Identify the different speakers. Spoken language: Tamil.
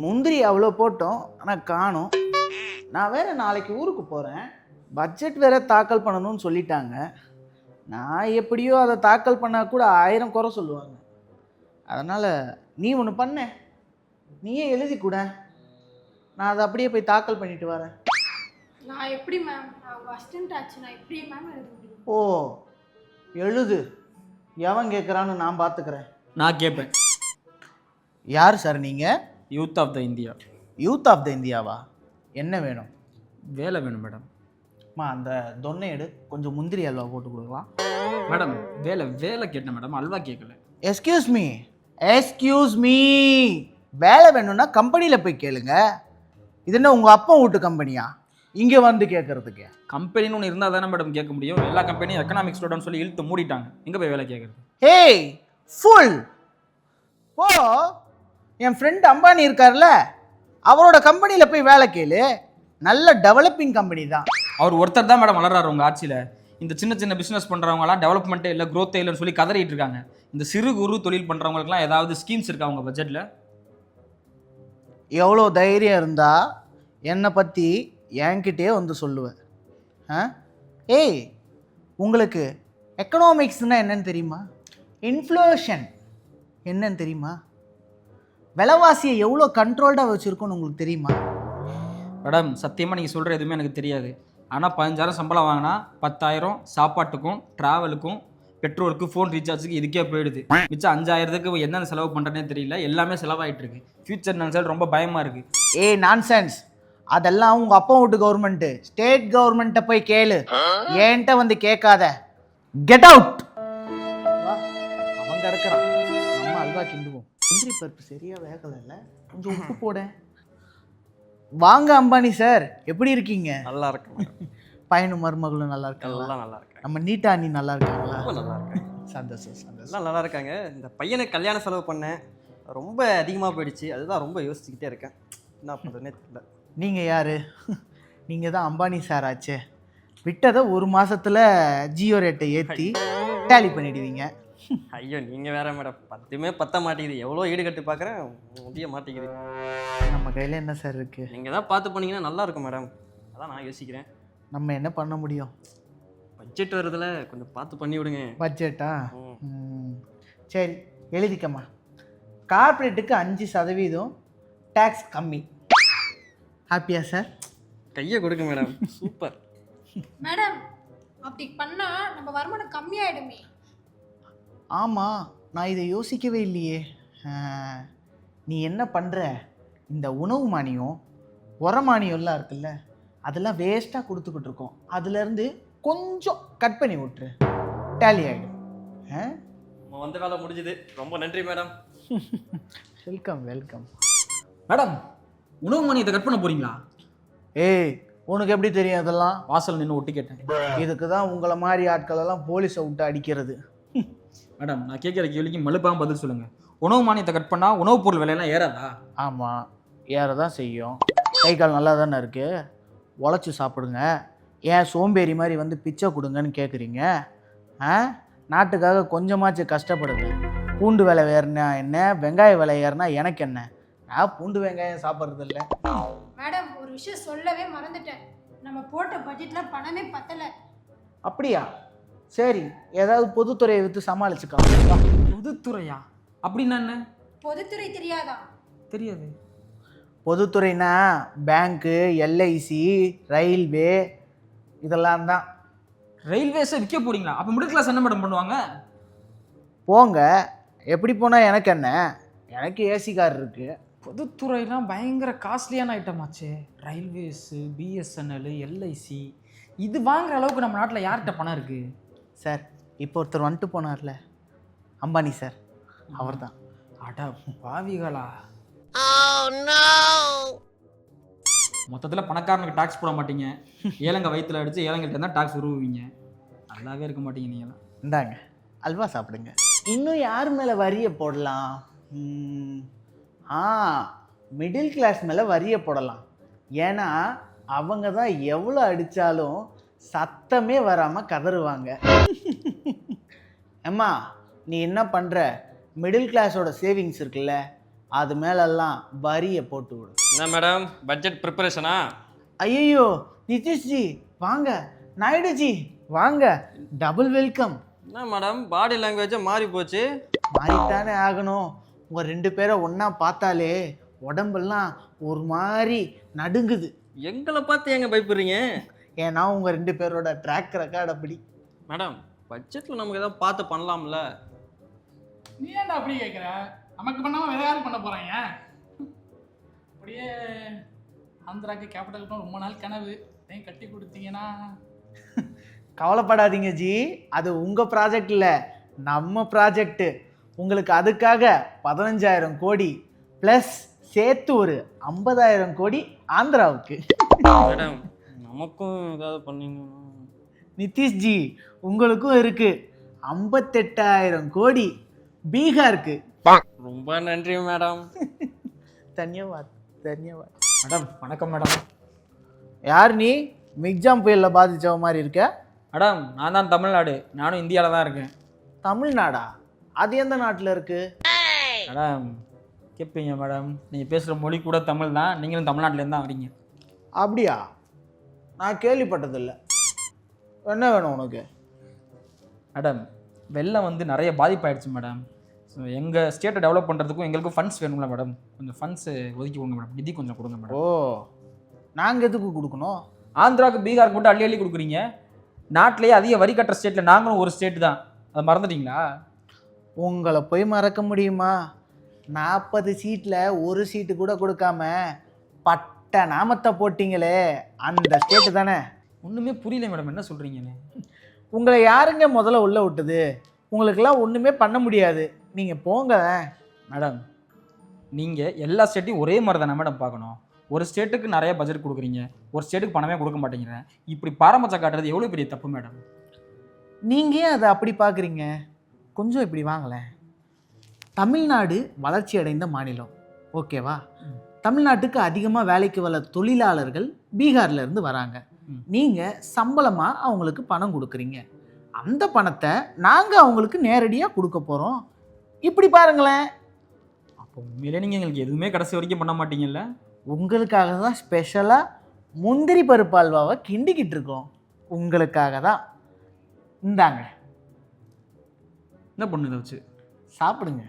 Speaker 1: முந்திரி அவ்வளோ போட்டோம், ஆனால் காணோம். நான் வேற நாளைக்கு ஊருக்கு போகிறேன், பட்ஜெட் வேற தாக்கல் பண்ணணும்னு சொல்லிட்டாங்க. நான் எப்படியோ அதை தாக்கல் பண்ணால் கூட 1000 குறை சொல்லுவாங்க. அதனால் நீ ஒன்று பண்ண, நீயே எழுதி கூட, நான் அதை அப்படியே போய் தாக்கல் பண்ணிட்டு வரேன்.
Speaker 2: நான் எப்படி மேம், நான் உங்கள் அசிஸ்டன்ட் ஆச்சு, நான் எப்படி மேம் எழுத முடியும்?
Speaker 1: ஓ, எழுது. எவன் கேட்குறான்னு நான் பார்த்துக்கிறேன்.
Speaker 3: நான் கேட்பேன்.
Speaker 1: யார் சார் நீங்கள்?
Speaker 3: Youth of the India.
Speaker 1: Youth of the இந்தியாவா? என்ன வேணும்?
Speaker 3: வேலை வேணும் மேடம்.
Speaker 1: அந்த தொன்னை எடு, கொஞ்சம் முந்திரி அல்வா போட்டு கொடுக்கலாம்.
Speaker 3: மேடம் வேலை கேட்டேன் மேடம், அல்வா கேட்கல.
Speaker 1: எஸ்கியூஸ் மீ, வேலை வேணும்னா கம்பெனியில் போய் கேளுங்க. இது என்ன உங்கள் அப்பா வீட்டு கம்பெனியா இங்கே வந்து கேட்குறதுக்கு?
Speaker 3: கம்பெனின்னு ஒன்று இருந்தால் தானே மேடம் கேட்க முடியும். எல்லா கம்பெனியும் எக்கனாமிக்ஸ் ஸ்டூடெண்ட் சொல்லி இழுத்து மூடிட்டாங்க. எங்கே போய் வேலை கேட்குறது?
Speaker 1: ஹேய் ஃபுல் ஓ, என் ஃப்ரெண்ட் அம்பானி இருக்கார்ல, அவரோட கம்பெனியில் போய் வேலை கேளு. நல்ல டெவலப்பிங் கம்பெனி தான்.
Speaker 3: அவர் ஒருத்தர் தான் மேடம் வளர்றாரு உங்கள் ஆட்சியில். இந்த சின்ன சின்ன பிஸ்னஸ் பண்ணுறவங்களாம் டெவலப்மெண்ட்டே இல்லை, க்ரோத்தே இல்லைன்னு சொல்லி கதறிட்டு இருக்காங்க. இந்த சிறு குறு தொழில் பண்ணுறவங்களுக்குலாம் ஏதாவது ஸ்கீம்ஸ் இருக்கா உங்கள் பட்ஜெட்டில்?
Speaker 1: எவ்வளோ தைரியம் இருந்தால் என்னை பற்றி என்கிட்டே வந்து சொல்லுவேன். ஏய், உங்களுக்கு எக்கனாமிக்ஸ்னால் என்னன்னு தெரியுமா? இன்ஃப்ளேஷன் என்னன்னு தெரியுமா? விலைவாசியை எவ்வளோ கண்ட்ரோல்டாக வச்சுருக்கோன்னு உங்களுக்கு தெரியுமா?
Speaker 3: மேடம் சத்தியமாக நீங்கள் சொல்கிற எதுவுமே எனக்கு தெரியாது. ஆனால் 15,000 சம்பளம் வாங்கினா 10,000 சாப்பாட்டுக்கும் ட்ராவலுக்கும் பெட்ரோலுக்கு ஃபோன் ரீசார்ஜுக்கு இதுக்கே போயிடுது. மிச்சம் 5,000க்கு என்னென்ன செலவு பண்ணுறேனே தெரியல. எல்லாமே செலவாயிட்டு இருக்கு. ஃபியூச்சர் நினச்சால் ரொம்ப பயமாக இருக்குது.
Speaker 1: ஏய் நான்சென்ஸ், அதெல்லாம் உங்கள் அப்பா வீட்டு கவர்மெண்ட்டு, ஸ்டேட் கவர்மெண்ட்டை போய் கேளு, ஏன்ட்ட வந்து கேட்காத. Get out. அவன் கிடக்கிறான், நம்ம அல்வா கிண்டுவோம். முந்திரி பருப்பு சரியா வேகலைல்ல, கொஞ்சம் உப்பு போட. வாங்க அம்பானி சார், எப்படி இருக்கீங்க?
Speaker 4: நல்லா இருக்கு.
Speaker 1: பையனும் மருமகளும் நல்லா இருக்காங்க?
Speaker 4: எல்லாம் நல்லா இருக்காங்க.
Speaker 1: நம்ம நீட்டா நீ நல்லா இருக்காங்களா?
Speaker 4: நல்லா இருக்காங்க.
Speaker 1: சந்தோஷம்.
Speaker 4: எல்லாம் நல்லா இருக்காங்க. இந்த பையனுக்கு கல்யாண செலவு பண்ணேன், ரொம்ப அதிகமாக போயிடுச்சு. அதுதான் ரொம்ப யோசிச்சுக்கிட்டே இருக்கேன், என்ன பண்ணுறதுனே தெரியல.
Speaker 1: நீங்கள் யார்? நீங்கள் தான் அம்பானி சார் ஆச்சே. விட்டதை ஒரு மாதத்தில் ஜியோ ரேட்டை ஏற்றி டேலி பண்ணிடுவீங்க.
Speaker 4: ஐயோ நீங்கள் வேற மேடம், 10மே பத்த மாட்டேங்குது. எவ்வளோ ஈடுகட்டு பார்க்குறேன், முடிய மாட்டேங்குது.
Speaker 1: நம்ம கையில் என்ன சார் இருக்குது?
Speaker 4: நீங்கள் தான் பார்த்து பண்ணிங்கன்னா நல்லா இருக்கும் மேடம், அதான் நான் யோசிக்கிறேன்.
Speaker 1: நம்ம என்ன பண்ண முடியும்?
Speaker 4: பட்ஜெட் வருதுல, கொஞ்சம் பார்த்து பண்ணி விடுங்க.
Speaker 1: பட்ஜெட்டா? சரி எழுதிக்கம்மா. கார்ப்பரேட்டுக்கு 5% டேக்ஸ் கம்மி. ஹாப்பியா சார்?
Speaker 4: கையை கொடுங்க மேடம். சூப்பர்
Speaker 2: மேடம், அப்படி பண்ணா நம்ம வருமானம் கம்மியாயிடுமே.
Speaker 1: ஆமாம், நான் இதை யோசிக்கவே இல்லையே. நீ என்ன பண்ணுற, இந்த உணவு மானியம் உரமானியம்லாம் இருக்குல்ல, அதெல்லாம் வேஸ்ட்டாக கொடுத்துக்கிட்டு இருக்கோம். அதுலேருந்து கொஞ்சம் கட் பண்ணி விட்டுரு, டேலி ஆகிடும்.
Speaker 4: வந்த வேலை முடிஞ்சுது, ரொம்ப நன்றி மேடம்.
Speaker 1: வெல்கம்.
Speaker 3: மேடம் உணவு மானியத்தை கட் பண்ண போகிறீங்களா?
Speaker 1: ஏய், உனக்கு எப்படி தெரியும் அதெல்லாம்?
Speaker 3: வாசல் நின்று ஒட்டி கேட்டேன்.
Speaker 1: இதுக்கு தான் உங்களை மாதிரி ஆட்களெல்லாம் போலீஸை விட்டு அடிக்கிறது.
Speaker 3: மேடம் நான் கேட்குற கேள்விக்கு மலுப்பாக பதில் சொல்லுங்கள். உணவு மானியத்தை கட் பண்ணால் உணவுப் பொருள் விலையெல்லாம் ஏறாதா?
Speaker 1: ஆமாம், ஏற தான் செய்யும். கை கால் நல்லா தானே இருக்குது, உழைச்சி சாப்பிடுங்க. ஏன் சோம்பேறி மாதிரி வந்து பிச்சை கொடுங்கன்னு கேட்குறீங்க? நாட்டுக்காக கொஞ்சமாச்சு கஷ்டப்படுங்க. பூண்டு விலை ஏறினா என்ன, வெங்காய விலை ஏறினா எனக்கு என்ன? நான் பூண்டு வெங்காயம் சாப்பிட்றது இல்லை.
Speaker 2: மேடம், ஒரு விஷயம் சொல்லவே மறந்துட்டேன். நம்ம போட்ட பட்ஜெட்ல பணமே பத்தலை.
Speaker 1: அப்படியா? சரி, ஏதாவது பொதுத்துறையை விற்று சமாளிச்சுக்கலாம்.
Speaker 3: பொதுத்துறையா? அப்படின்னா என்ன?
Speaker 2: பொதுத்துறை தெரியாதா?
Speaker 3: தெரியாது.
Speaker 1: பொதுத்துறைனா பேங்க்கு, எல்ஐசி, ரயில்வே, இதெல்லாம் தான்.
Speaker 3: ரயில்வேஸை விற்க போறீங்களா? அப்போ மிடில் கிளாஸ் என்ன மேடம் பண்ணுவாங்க?
Speaker 1: போங்க, எப்படி போனால் எனக்கு என்ன, எனக்கு ஏசி கார் இருக்குது.
Speaker 3: பொதுத்துறைலாம் பயங்கர காஸ்ட்லியான ஐட்டம் ஆச்சு. ரயில்வேஸு, பிஎஸ்என்எல், எல்ஐசி, இது வாங்குற அளவுக்கு நம்ம நாட்டில் யார்கிட்ட பணம் இருக்குது?
Speaker 1: சார், இப்போ ஒருத்தர் வந்துட்டு போனார்ல, அம்பானி சார், அவர் தான்.
Speaker 3: அட பாவிகளா! மொத்தத்தில் பணக்காரனுக்கு டாக்ஸ் போட மாட்டீங்க, ஏலங்க வயிற்றுல அடித்து ஏலங்கள்ட்ட தான் டாக்ஸ் உருவுவீங்க. நல்லாவே இருக்க மாட்டீங்க நீங்களாம்.
Speaker 1: இந்தாங்க அல்வா சாப்பிடுங்க. இன்னும் யார் மேலே வரியை போடலாம்? மிடில் கிளாஸ் மேலே வரியை போடலாம். ஏன்னா அவங்க தான் எவ்வளோ அடித்தாலும் சத்தமே வராமல் கதறுவாங்க. அம்மா, நீ என்ன பண்ணுற, மிடில் கிளாஸோட சேவிங்ஸ் இருக்குல்ல, அது மேலெல்லாம் வரியை போட்டு விடு.
Speaker 4: என்ன மேடம் பட்ஜெட் ப்ரிப்பரேஷனா?
Speaker 1: ஐயோ நிதிஷ்ஜி வாங்க, நாயுடுஜி வாங்க, டபுள் வெல்கம்.
Speaker 4: என்ன மேடம் பாடி லாங்குவேஜே மாறி போச்சு.
Speaker 1: மாறித்தானே ஆகணும். உங்கள் 2 பேரை ஒன்றா பார்த்தாலே உடம்பெல்லாம் ஒரு மாதிரி நடுங்குது.
Speaker 4: எங்களை பார்த்து எங்க பயப்படுறீங்க?
Speaker 1: ஏன்னா உங்கள் 2 பேரோட ட்ராக் ரெக்கார்ட் அப்படி.
Speaker 4: மேடம் பட்ஜெட்டில் நமக்கு ஏதாவது பார்த்து பண்ணலாம்ல?
Speaker 5: நீ ஏன்டா அப்படி கேட்குற? நமக்கு பண்ணாமல் வேற யாருக்கு பண்ண போகிறாங்க? அப்படியே ஆந்திராக்கு கேபிட்டல் ரொம்ப நாள் கனவு, அதையும் கட்டி கொடுத்தீங்கன்னா.
Speaker 1: கவலைப்படாதீங்க ஜி, அது உங்கள் ப்ராஜெக்ட் இல்லை, நம்ம ப்ராஜெக்ட்டு. உங்களுக்கு அதுக்காக 15,000 கோடி ப்ளஸ் சேர்த்து ஒரு 50,000 கோடி ஆந்திராவுக்கு.
Speaker 4: மேடம் நமக்கும் ஏதாவது பண்ணீங்க?
Speaker 1: நிதிஷ்ஜி உங்களுக்கும் இருக்கு 58,000 கோடி பீகாருக்கு.
Speaker 4: ரொம்ப நன்றி மேடம்.
Speaker 1: தன்யவாத் தன்யவாத்.
Speaker 3: மேடம் வணக்கம் மேடம்.
Speaker 1: யார் நீ? மிக்ஜாம் புயலில் பாதிச்சவ மாதிரி இருக்க.
Speaker 3: மேடம் நான் தான் தமிழ்நாடு, நானும் இந்தியாவில் தான் இருக்கேன்.
Speaker 1: தமிழ்நாடா? அது எந்த நாட்டில் இருக்கு?
Speaker 3: மேடம் கேட்பீங்க மேடம், நீங்கள் பேசுகிற மொழி கூட தமிழ் தான், நீங்களும் தமிழ்நாட்டிலேருந்து தான் வரீங்க.
Speaker 1: அப்படியா? நான் கேள்விப்பட்டதில்லை. என்ன வேணும் உனக்கு?
Speaker 3: மேடம் வெள்ளம் வந்து நிறைய பாதிப்பாயிடுச்சு மேடம். ஸோ எங்கள் ஸ்டேட்டை டெவலப் பண்ணுறதுக்கும் எங்களுக்கும் ஃபண்ட்ஸ் வேணும்ல மேடம், கொஞ்சம் ஃபண்ட்ஸு ஒதுக்கி கொடுங்க மேடம், நிதி கொஞ்சம் கொடுங்க மேடம்.
Speaker 1: ஓ, நாங்கள் எதுக்கு கொடுக்கணும்?
Speaker 3: ஆந்திராவுக்கு பீகாருக்கு மட்டும் அள்ளி அள்ளி கொடுக்குறீங்க. நாட்டிலேயே அதிக வரி கட்டுற ஸ்டேட்டில் நாங்களும் ஒரு ஸ்டேட் தான், அதை மறந்துட்டீங்களா?
Speaker 1: உங்களை போய் மறக்க முடியுமா? 40 சீட்டில் ஒரு சீட்டு கூட கொடுக்காம பட்ட நாமத்தை போட்டிங்களே, அந்த ஸ்டேட்டு தானே.
Speaker 3: ஒன்றுமே புரியல மேடம், என்ன சொல்கிறீங்கன்னு.
Speaker 1: உங்களை யாருங்க முதல்ல உள்ளே விட்டது? உங்களுக்கெல்லாம் ஒன்றுமே பண்ண முடியாது, நீங்கள் போங்க.
Speaker 3: மேடம் நீங்கள் எல்லா ஸ்டேட்டையும் ஒரே மாதிரி தானே மேடம் பார்க்கணும். ஒரு ஸ்டேட்டுக்கு நிறைய பட்ஜெட் கொடுக்குறீங்க, ஒரு ஸ்டேட்டுக்கு பணமே கொடுக்க மாட்டேங்கிறேன். இப்படி பாரபட்சம் காட்டுறது எவ்வளோ பெரிய தப்பு மேடம்.
Speaker 1: நீங்கள் ஏன் அதை அப்படி பார்க்குறீங்க? கொஞ்சம் இப்படி வாங்களேன். தமிழ்நாடு வளர்ச்சி அடைந்த மாநிலம், ஓகேவா? தமிழ்நாட்டுக்கு அதிகமாக வேலைக்கு வர தொழிலாளர்கள் பீகார்ல இருந்து வராங்க. நீங்கள் சம்பளமாக அவங்களுக்கு பணம் கொடுக்குறீங்க. அந்த பணத்தை நாங்கள் அவங்களுக்கு நேரடியாக கொடுக்க போகிறோம். இப்படி பாருங்களேன்.
Speaker 3: அப்போ உண்மையிலே நீங்கள் எங்களுக்கு எதுவுமே கடைசி வரைக்கும் பண்ண மாட்டீங்கல்ல?
Speaker 1: உங்களுக்காக தான் ஸ்பெஷலாக முந்திரி பருப்பு அல்வாவை கிண்டிக்கிட்டு இருக்கோம். உங்களுக்காக தான். இந்தாங்க,
Speaker 3: என்ன பண்ணுதை வச்சு
Speaker 1: சாப்பிடுங்க.